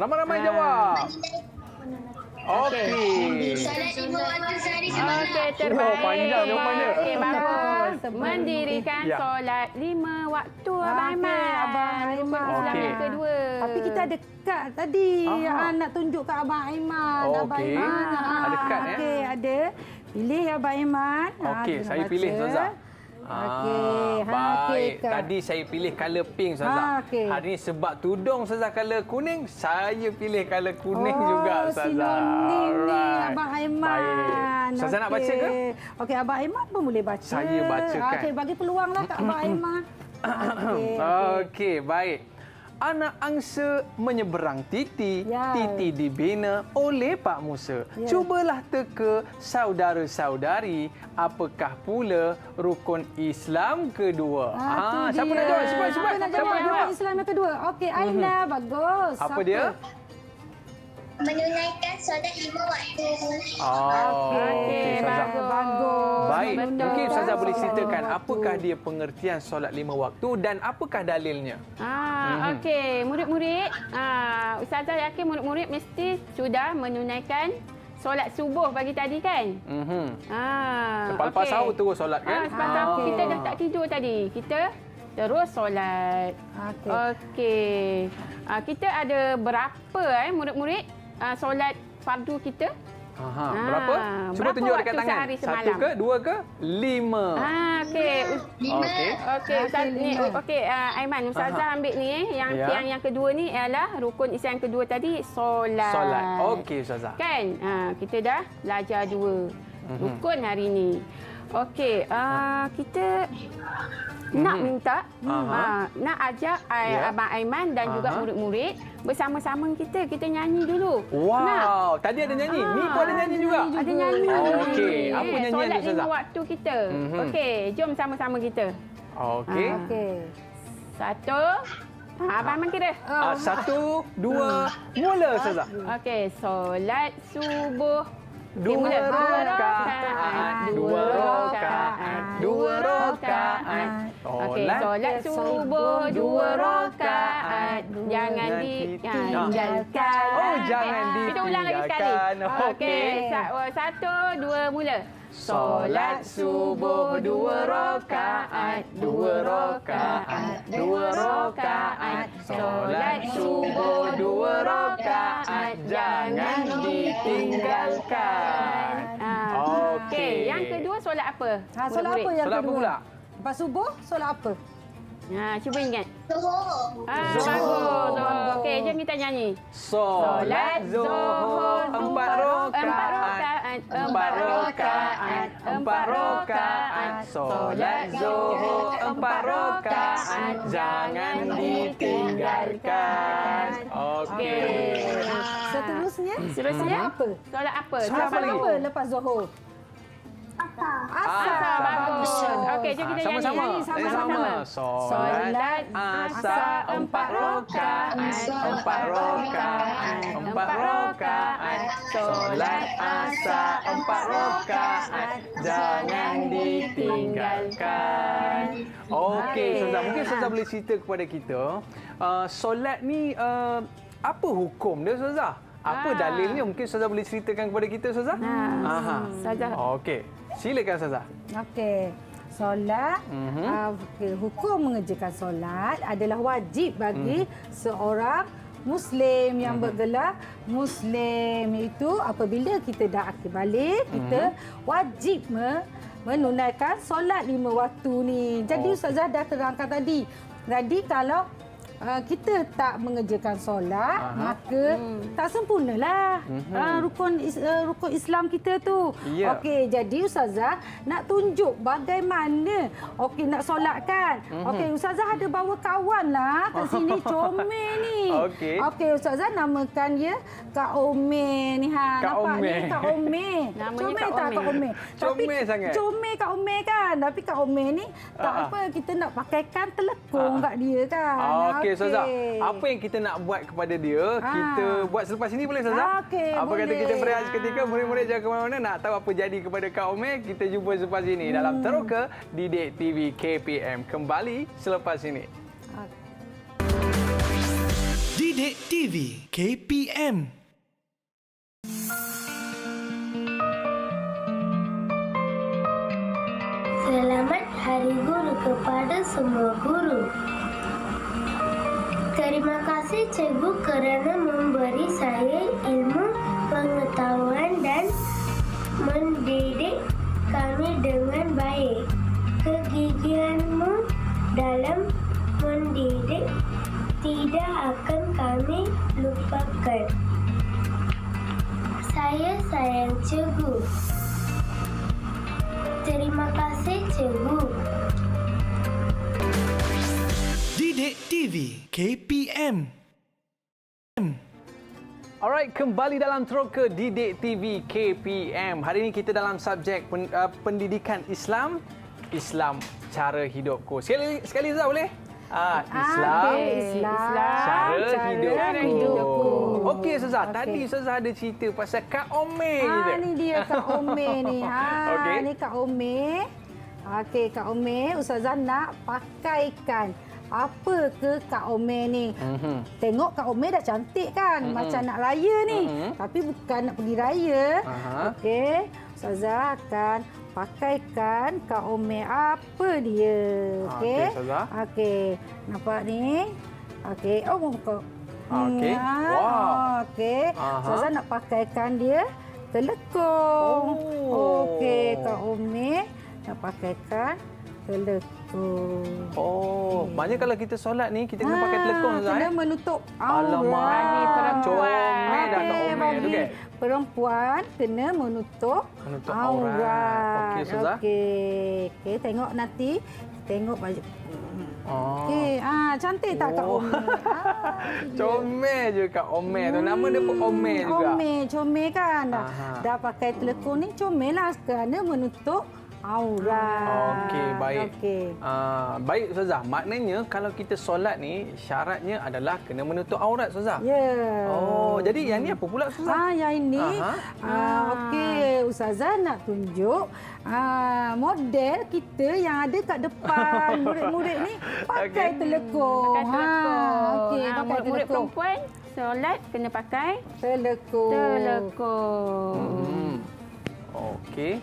Ramai-ramai jawab. Okey. Solat 5 waktu sehari semalam. Okey, terbaik. panjang jawapannya. Okey, bagus. Sebab- Mendirikan Ya. solat 5 waktu Abang Okey, Aiman. Abang Aiman. Islam Okey. yang kedua. Tapi kita ada kad tadi. Nak tunjuk ke Abang Aiman. Oh, Abang okey. Aiman. Ada kad, ya? Okey, ada. Pilih Abang Aiman. Okey, kita saya baca. pilih Ustazah. Okey. Baik. Kak. Tadi saya pilih color pink Ustazah. Okey. Hari ni sebab tudung Ustazah color kuning, saya pilih color kuning juga Ustazah. Sinonim ni Alright. Abang Aiman. Baik. Ustazah nak baca ke? Okey, Abang Aiman pun boleh baca. Saya bacakan. Okey, bagi peluanglah kat Abang Aiman. Okey. Okey, baik. Anak angsa menyeberang Titi, Ya. Titi dibina oleh Pak Musa. Ya. Cubalah teka saudara-saudari, apakah pula rukun Islam kedua? Tu Siapa dia. nak jawab? Cepat. Siapa nak jawab? Rukun Islam yang kedua. Okey, Aina, bagus. Apa dia? Menunaikan solat 5 waktu. Okey, Ustazah. Bagus. Baik, Menunaikan mungkin Ustazah boleh solat ceritakan lima waktu. apakah dia pengertian solat 5 waktu dan apakah dalilnya? Okey, murid-murid, Ustazah yakin murid-murid mesti sudah menunaikan solat subuh pagi tadi kan? Lepas sahur terus solat kan? Lepas sahur kita dah tak tidur tadi. Kita terus solat. Okey. Okey. Kita ada berapa murid-murid solat fardu kita? Berapa? Cuba berapa tunjuk dekat waktu tangan. sehari 1 semalam? ke, 2 ke, 5. Okey. Okey. Okey, Ustaz ni lima. okey Aiman, Ustazah ambil ni yang kedua ni ialah rukun Islam kedua tadi solat. Solat. Okey Ustazah. Kan? Kita dah belajar 2 rukun hari ni. Okey, kita nak minta nak ajak Abang Aiman dan juga murid-murid bersama-sama kita nyanyi dulu. Wow, tadi ada nyanyi. Ni pun ada nyanyi juga. Ada nyanyi. Okey, apa nyanyian tu solat Ustazah? 5 waktu kita. Okey, jom sama-sama kita. Okey. Okey. 1 Abang Aiman kira. 1, 2, mula Ustazah. Okey, solat subuh. Dua mula. rakaat, dua rakaat, dua rakaat. Okey, solat subuh 2 rakaat. Jangan ditinggalkan. Oh, jangan Kita ulang lagi sekali. ditinggalkan. Okey, 1, 2, mula. Solat subuh 2 rakaat, 2 rakaat, 2 rakaat. Solat subuh 2 rakaat, jangan ditinggalkan. Okey, yang kedua solat apa? Solat apa yang Solat apa kedua? pula? Lepas subuh, solat apa? Cuba ingat. Zuhur. Bagus. Okey, jom kita nyanyi. Solat Zuhur 4 rakaat, 4 rakaat, 4 rakaat. Solat Zuhur 4 rakaat, jangan ditinggalkan. Okey. Seterusnya? Seterusnya? Solat apa? Solat apa? Solat apa lagi? Apa lepas Zuhur? Asar. Bagus. Okey, jom kita nyanyi. Sama-sama. Sama-sama. Solat asar 4 rakaat, 4 rakaat, 4 rakaat. Solat asar 4 rakaat, jangan ditinggalkan. Okey, Ustazah, mungkin Ustazah boleh cerita kepada kita, solat ni apa hukum dia Ustazah? Apa dalilnya? Mungkin Ustazah boleh ceritakan kepada kita Ustazah? Ustazah. Okey. Silakan Ustazah. Okey. Solat, hukum mengerjakan solat adalah wajib bagi seorang Muslim yang bergelar Muslim. Itu apabila kita dah akil balik, kita wajib menunaikan solat 5 waktu ni. Jadi Ustazah dah terangkan tadi. Jadi kalau kita tak mengerjakan solat, maka tak sempurnalah rukun Islam kita tu. Ya. Okey, jadi Ustazah nak tunjuk bagaimana nak solatkan. Okey, Ustazah ada bawa kawan lah kat sini, comel ni. Okey. Okey, Ustazah namakan dia Kak Ome ni. Kak Nampak Ome. ni Kak Ome. Namanya Comel Kak tak Ome? Kak Ome? Comel sangat. Comel Kak Ome kan. Tapi Kak Ome ni tak apa, kita nak pakaikan telekung kat dia kan. Okey, Ustazah. Apa yang kita nak buat kepada dia, kita buat selepas ini boleh Ustazah? Okey, Apa kata boleh. kita berehat seketika, murid-murid jangan ke mana-mana, nak tahu apa jadi kepada Kak Omer, kita jumpa selepas ini dalam Teroka Didik TV KPM. Kembali selepas ini. Didik TV KPM. Selamat Hari Guru kepada semua guru. Terima kasih cikgu kerana memberi saya ilmu, pengetahuan dan mendidik kami dengan baik. Kegigihanmu dalam mendidik tidak akan kami lupakan. Saya sayang cikgu. Terima kasih cikgu. Didik TV KPM. Alright, kembali dalam Teroka Didik TV KPM. Hari ini kita dalam subjek pendidikan Islam, Islam cara hidupku. Sekali Zah boleh? Islam, cara hidupku. Okey Ustazah, tadi Ustazah ada cerita pasal Kak Ome kita. Ni dia Kak Ome ni. Okey. Ni Kak Ome. Okey, Kak Ome, Ustazah nak pakaikan apa ke Kak Ome ni. Tengok Kak Ome dah cantik kan? Macam nak raya ni. Tapi bukan nak pergi raya. Okey, Ustazah akan pakaikan Kak Ome apa dia. Okey. Ustazah. Okey. Nampak ni? Okey. Oh, kau. Okey. Wow. Okey. Ustazah nak pakaikan dia telekung. Okey, Kak Ome nak pakaikan telekung. Maknanya kalau kita solat ni kita kena pakai telekung Ustazah. Kena menutup Alamak, comel dah Kak Ome tu kan. Perempuan kena menutup aurat. Okey Ustazah. Okey, tengok nanti. Tengok baju. Okey, cantik tak Kak Ome? Comel je Kak Ome tu. Nama dia pun Ome juga. Comel kan. Dah pakai telekung ni comel lah kerana menutup aurat. Okey, baik. Okey. Baik Ustazah, maknanya kalau kita solat ni syaratnya adalah kena menutup aurat Ustazah. Ya. Jadi yang ni apa pula Ustazah? Yang ini okey, Ustazah nak tunjuk model kita yang ada kat depan murid-murid ni pakai telekung. Pakai telekung. Okey, pakai Murid telekung. perempuan solat kena pakai Telekung. Okey.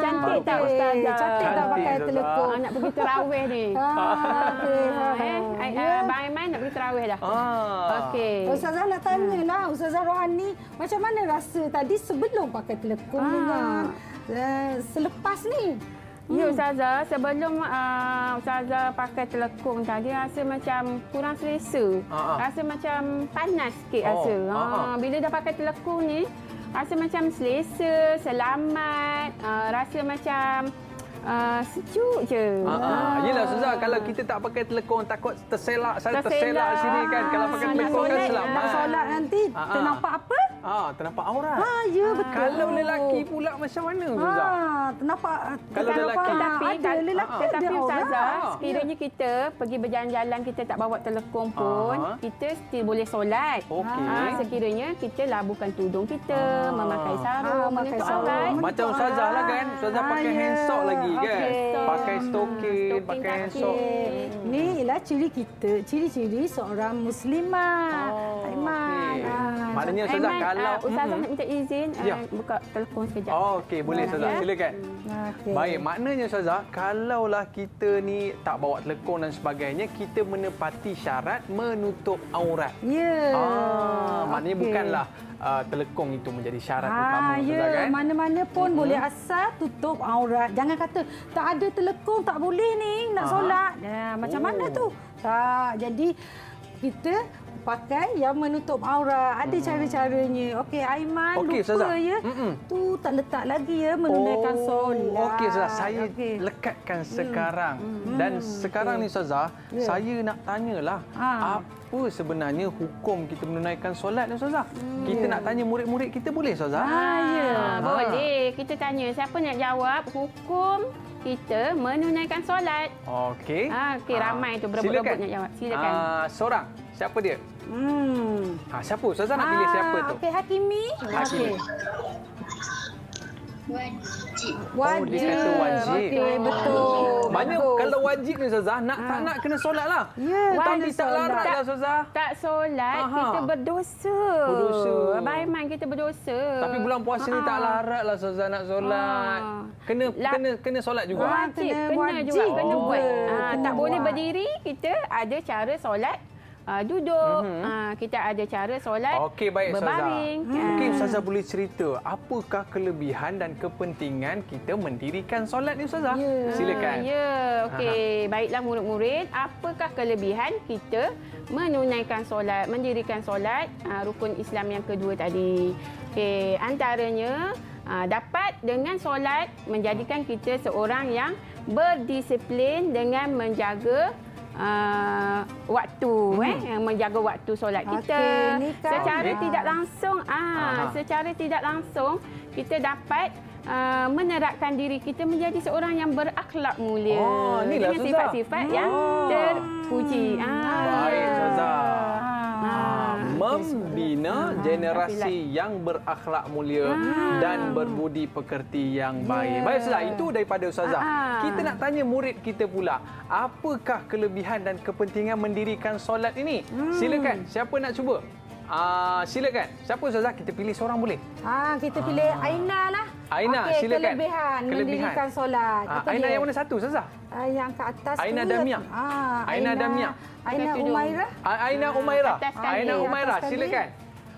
Cantik tak Ustazah? Cantik tak pakai Ustazah. telekung? Nak pergi terawih ni. Abang Aiman nak pergi terawih dah. Okey. Ustazah nak tanya lah, Ustazah Rohani, macam mana rasa tadi sebelum pakai telekung dengan selepas ni? Ya Ustazah, sebelum Ustazah pakai telekung tadi rasa macam kurang selesa. Rasa macam panas sikit rasa. Bila dah pakai telekung ni, rasa macam selesa, selamat, rasa macam sejuk je. Yelah Ustazah, kalau kita tak pakai telekung takut terselak sini kan. Kalau pakai telekung kan selamat. Nak solat nanti ternampak apa? Ternampak aurat. Ya betul. Kalau lelaki pula macam mana Ustazah? Ternampak. Kalau lelaki. Tetapi Ustazah, sekiranya kita pergi berjalan-jalan kita tak bawa telekung pun, kita still boleh solat. Sekiranya kita labuhkan tudung kita, memakai sarung, menutup aurat. Macam Ustazah lah kan. Ustazah pakai handsock lagi kan. Pakai stokin, pakai handsock. Ni ialah ciri kita, ciri-ciri seorang muslimah. Aiman. Maknanya Ustazah kalau Ustazah nak minta izin buka telefon sekejap. Okey, boleh Ustazah. Silakan. Baik, maknanya Ustazah, kalaulah kita ni tak bawa telekung dan sebagainya, kita menepati syarat menutup aurat. Ya. Maknanya bukanlah telekung itu menjadi syarat utama Ustazah kan. Mana-mana pun boleh asal tutup aurat. Jangan kata tak ada telekung tak boleh ni nak solat. Macam mana tu? Tak. Jadi kita pakai yang menutup aurat. Ada cara-caranya. Okey, Aiman lupa Ustazah. ya. Tu tak letak lagi ya menunaikan solat. Okey Ustazah, saya lekatkan sekarang. Dan sekarang ni Ustazah, saya nak tanyalah apa sebenarnya hukum kita menunaikan solat ni Ustazah? Kita nak tanya murid-murid kita boleh Ustazah? Boleh. Kita tanya siapa nak jawab hukum kita menunaikan solat. Okey. Okey, ramai tu berebut-rebut nak jawab. Silakan. Seorang. Siapa dia? Siapa? Ustazah nak pilih siapa tu? Okey, Hakimi. Hakimi. Wajib. Wajib. dia kata wajib. Okey, betul. Maknanya Bagus. kalau wajib ni Ustazah, nak tak nak kena solat lah. Ya, Tapi kena tak solat. larat lah Ustazah. Tak solat, Aha. kita berdosa. Berdosa. Abang Aiman kita berdosa. Tapi bulan puasa ni tak larat lah Ustazah nak solat. Kena solat juga. Wajib, kena wajib juga, kena juga. buat. Kena Tak boleh buat. berdiri, kita ada cara solat duduk. Kita ada cara solat Okey, baik Ustazah. berbaring. Mungkin Ustazah boleh cerita apakah kelebihan dan kepentingan kita mendirikan solat ni Ustazah? Silakan. Ya, okey. Baiklah murid-murid, apakah kelebihan kita menunaikan solat, mendirikan solat rukun Islam yang kedua tadi? Okey, antaranya dapat dengan solat menjadikan kita seorang yang berdisiplin dengan menjaga waktu, menjaga waktu solat kita. Okey, ni kan. Secara tidak langsung, secara tidak langsung kita dapat menerapkan diri kita menjadi seorang yang berakhlak mulia inilah dengan Ustazah. sifat-sifat yang terpuji. Baik Ustazah. Membina generasi yang berakhlak mulia dan berbudi pekerti yang baik. Baik Ustazah, itu daripada Ustazah. Kita nak tanya murid kita pula, apakah kelebihan dan kepentingan mendirikan solat ini? Silakan, siapa nak cuba? Silakan. Siapa Ustazah? Kita pilih seorang boleh? Kita pilih Aina lah. Aina, Okey, silakan. Kelebihan mendirikan solat. Apa Aina dia? yang mana satu Ustazah? Yang ke atas Aina tu. Damia. Aina Damia. Aina Umairah. Aina Umairah. Atas sekali. Aina Umairah, Atas sekali. silakan.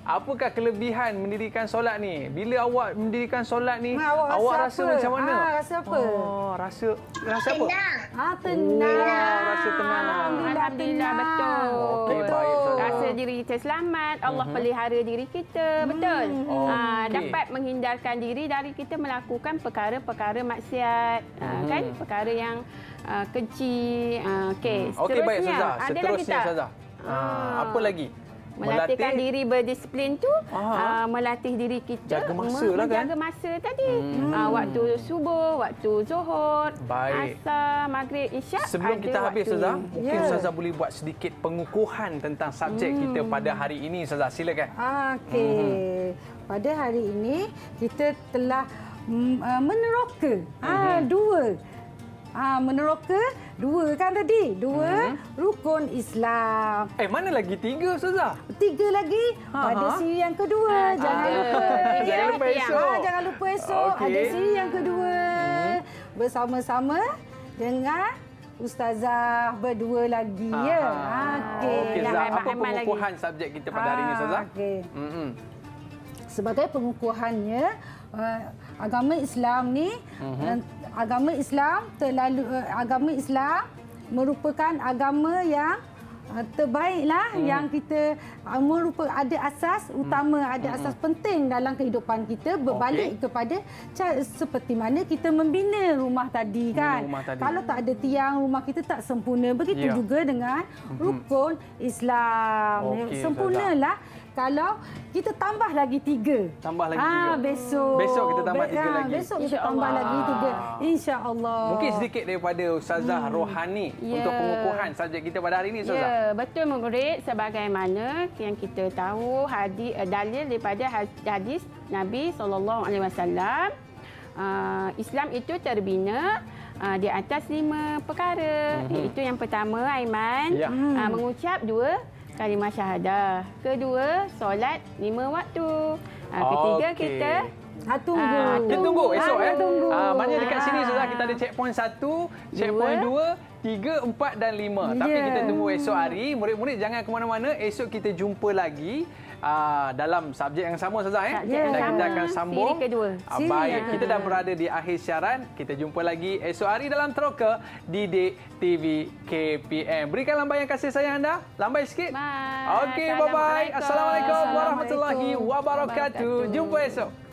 Apakah kelebihan mendirikan solat ni? Bila awak mendirikan solat ni, awak rasa apa? macam mana? Rasa apa? Oh, rasa apa? Tenang. Tenang. Rasa tenang. Alhamdulillah, betul. Okey, baik Ustazah. Rasa diri kita selamat, Allah pelihara diri kita, betul. Okey. Dapat menghindarkan diri dari kita melakukan perkara-perkara maksiat, kan? Perkara yang keji. Okey, Okey, baik seterusnya. Ustazah. Ada lagi Seterusnya tak? Ustazah. Apa lagi? Melatihkan diri berdisiplin tu, melatih diri kita Jaga masa lah kan? menjaga masa tadi. Waktu subuh, waktu zuhur, Baik. asar, maghrib, isyak. Sebelum ada kita habis waktu. Ustazah, mungkin Ustazah boleh buat sedikit pengukuhan tentang subjek kita pada hari ini Ustazah. Silakan. Okey. Pada hari ini kita telah meneroka meneroka dua kan tadi? Dua rukun Islam. Mana lagi 3 Ustazah? 3 lagi pada siri yang kedua. Jangan lupa. Jangan lupa esok. Jangan lupa esok. Okey. Ada siri yang kedua. Bersama-sama dengan Ustazah berdua lagi. Ya. Okey, Dah Ustazah. hemat-hemat Apa lagi. pengukuhan subjek kita pada hari ini Ustazah? Okey. Sebagai pengukuhannya, agama Islam ni agama Islam merupakan agama yang terbaiklah yang kita ada asas utama, ada asas penting dalam kehidupan kita berbalik kepada seperti mana kita membina rumah tadi kan. Kalau tak ada tiang, rumah kita tak sempurna. Begitu juga dengan rukun Islam. Sempurnalah kalau kita tambah lagi 3. Tambah lagi 3. Besok kita tambah 3 lagi. Besok kita tambah lagi 3. InsyaAllah. Mungkin sedikit daripada Ustazah Rohani untuk pengukuhan subjek kita pada hari ini Ustazah. Ya, betul murid. Sebagaimana yang kita tahu dalil daripada hadis Nabi SAW, Islam itu terbina di atas 5 perkara. Iaitu yang pertama, Aiman, mengucap 2 kalimah syahadah. Kedua, solat 5 waktu. Ketiga, kita kita tunggu esok tunggu. Maknanya dekat sini Ustazah kita ada checkpoint 1, checkpoint 2, 3, 4 dan 5. Tapi kita tunggu esok hari. Murid-murid jangan ke mana-mana. Esok kita jumpa lagi dalam subjek yang sama Ustazah dan kita akan sambung. Siri kedua. Baik, kita dah berada di akhir siaran. Kita jumpa lagi esok hari dalam Teroka Didik TV KPM. Berikan lambaian kasih sayang anda. Lambai sikit. Okey, bye-bye. Assalamualaikum warahmatullahi wabarakatuh. Jumpa esok.